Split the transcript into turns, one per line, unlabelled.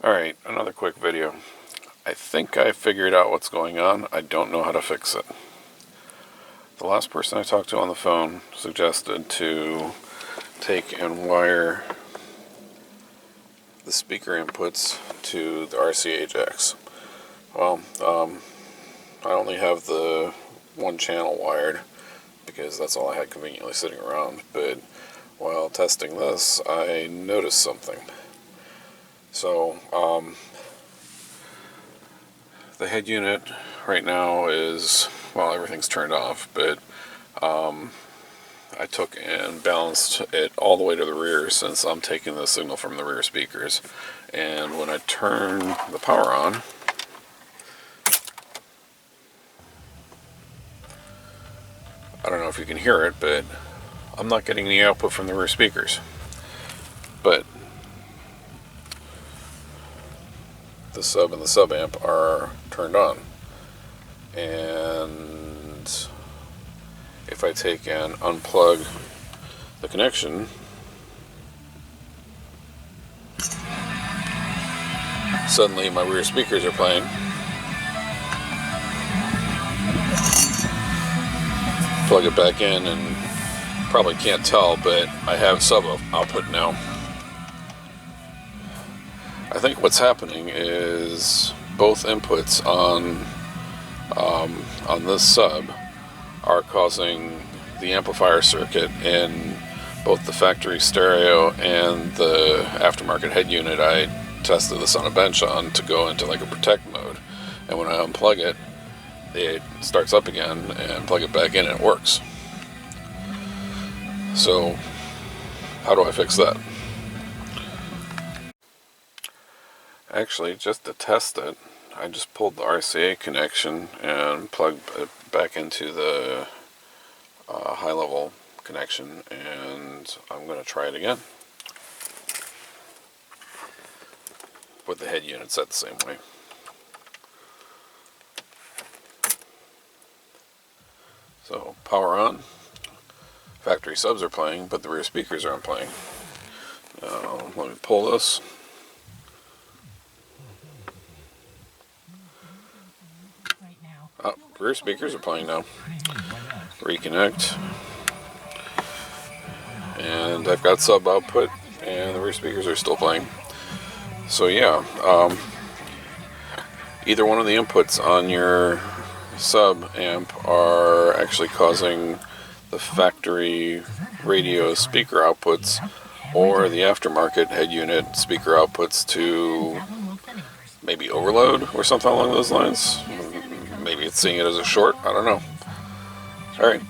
Alright, another quick video. I think I figured out what's going on. I don't know how to fix it. The last person I talked to on the phone suggested to take and wire the speaker inputs to the RCA jacks. Well, I only have the one channel wired because that's all I had conveniently sitting around, but while testing this, I noticed something. So, the head unit right now is, well, everything's turned off, but I took and balanced it all the way to the rear since I'm taking the signal from the rear speakers. And when I turn the power on, I don't know if you can hear it, but I'm not getting the output from the rear speakers. But the sub and the sub amp are turned on. And if I take and unplug the connection, suddenly my rear speakers are playing. Plug it back in and probably can't tell, but I have sub output now. I think what's happening is both inputs on this sub are causing the amplifier circuit in both the factory stereo and the aftermarket head unit I tested this on a bench on to go into like a protect mode, and when I unplug it, it starts up again, and plug it back in and it works. So how do I fix that? Actually, just to test it, I just pulled the RCA connection and plugged it back into the high-level connection, and I'm going to try it again with the head unit set the same way. So, power on. Factory subs are playing, but the rear speakers aren't playing. Now, let me pull this. Oh, rear speakers are playing now. Reconnect. And I've got sub output, and the rear speakers are still playing. So yeah, either one of the inputs on your sub amp are actually causing the factory radio speaker outputs or the aftermarket head unit speaker outputs to maybe overload or something along those lines. Maybe it's seeing it as a short, I don't know. Alright,